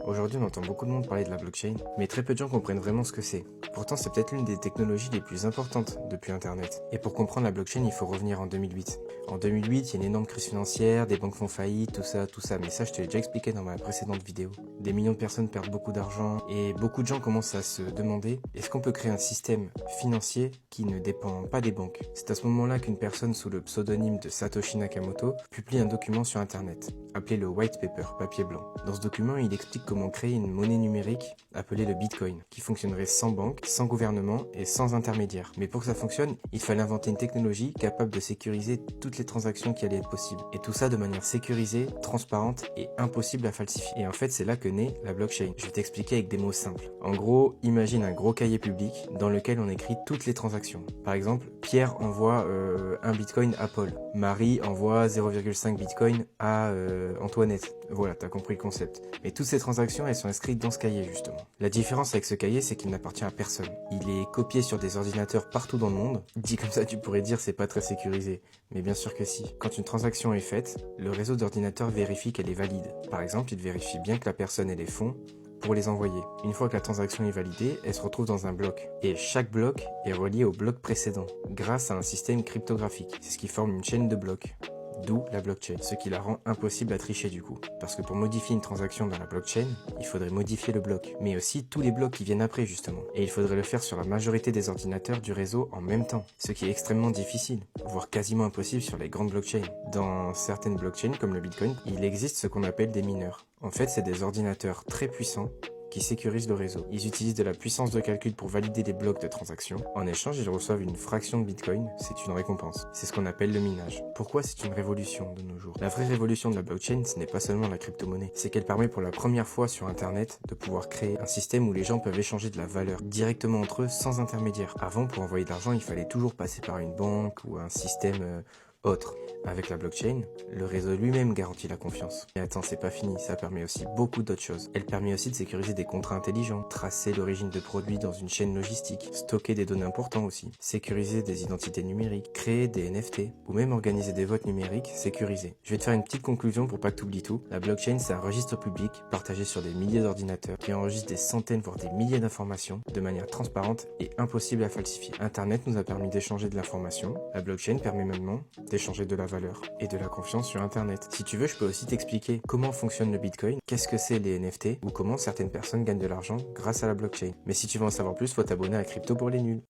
Aujourd'hui, on entend beaucoup de monde parler de la blockchain, mais très peu de gens comprennent vraiment ce que c'est. Pourtant, c'est peut-être l'une des technologies les plus importantes depuis Internet. Et pour comprendre la blockchain, il faut revenir en 2008. En 2008, il y a une énorme crise financière, des banques font faillite, tout ça, mais ça, je te l'ai déjà expliqué dans ma précédente vidéo. Des millions de personnes perdent beaucoup d'argent, et beaucoup de gens commencent à se demander, est-ce qu'on peut créer un système financier qui ne dépend pas des banques? C'est à ce moment-là qu'une personne sous le pseudonyme de Satoshi Nakamoto publie un document sur Internet, appelé le White Paper, papier blanc. Dans ce document, il explique comment créer une monnaie numérique appelée le Bitcoin, qui fonctionnerait sans banque, sans gouvernement et sans intermédiaire. Mais pour que ça fonctionne, il fallait inventer une technologie capable de sécuriser toutes les transactions qui allaient être possibles. Et tout ça de manière sécurisée, transparente et impossible à falsifier. Et en fait, c'est là que naît la blockchain. Je vais t'expliquer avec des mots simples. En gros, imagine un gros cahier public dans lequel on écrit toutes les transactions. Par exemple, Pierre envoie un Bitcoin à Paul. Marie envoie 0,5 Bitcoin à Antoinette. Voilà, t'as compris le concept. Mais toutes ces transactions, elles sont inscrites dans ce cahier, justement. La différence avec ce cahier, c'est qu'il n'appartient à personne. Il est copié sur des ordinateurs partout dans le monde. Dit comme ça, tu pourrais dire c'est pas très sécurisé. Mais bien sûr que si. Quand une transaction est faite, le réseau d'ordinateurs vérifie qu'elle est valide. Par exemple, il vérifie bien que la personne ait les fonds pour les envoyer. Une fois que la transaction est validée, elle se retrouve dans un bloc. Et chaque bloc est relié au bloc précédent, grâce à un système cryptographique. C'est ce qui forme une chaîne de blocs. D'où la blockchain, ce qui la rend impossible à tricher du coup. Parce que pour modifier une transaction dans la blockchain, il faudrait modifier le bloc, mais aussi tous les blocs qui viennent après justement. Et il faudrait le faire sur la majorité des ordinateurs du réseau en même temps, ce qui est extrêmement difficile, voire quasiment impossible sur les grandes blockchains. Dans certaines blockchains comme le Bitcoin, il existe ce qu'on appelle des mineurs. En fait, c'est des ordinateurs très puissants qui sécurisent le réseau. Ils utilisent de la puissance de calcul pour valider des blocs de transactions. En échange, ils reçoivent une fraction de Bitcoin, c'est une récompense. C'est ce qu'on appelle le minage. Pourquoi c'est une révolution de nos jours? La vraie révolution de la blockchain, ce n'est pas seulement la crypto-monnaie, c'est qu'elle permet pour la première fois sur Internet de pouvoir créer un système où les gens peuvent échanger de la valeur directement entre eux sans intermédiaire. Avant, pour envoyer de l'argent, il fallait toujours passer par une banque ou un système autre. Avec la blockchain, le réseau lui-même garantit la confiance. Et attends, c'est pas fini, ça permet aussi beaucoup d'autres choses. Elle permet aussi de sécuriser des contrats intelligents, tracer l'origine de produits dans une chaîne logistique, stocker des données importantes aussi, sécuriser des identités numériques, créer des NFT, ou même organiser des votes numériques sécurisés. Je vais te faire une petite conclusion pour pas que tu oublies tout. La blockchain, c'est un registre public partagé sur des milliers d'ordinateurs qui enregistre des centaines voire des milliers d'informations de manière transparente et impossible à falsifier. Internet nous a permis d'échanger de l'information. La blockchain permet maintenant d'échanger de la valeur et de la confiance sur Internet. Si tu veux, je peux aussi t'expliquer comment fonctionne le Bitcoin, qu'est-ce que c'est les NFT ou comment certaines personnes gagnent de l'argent grâce à la blockchain. Mais si tu veux en savoir plus, faut t'abonner à Crypto pour les nuls.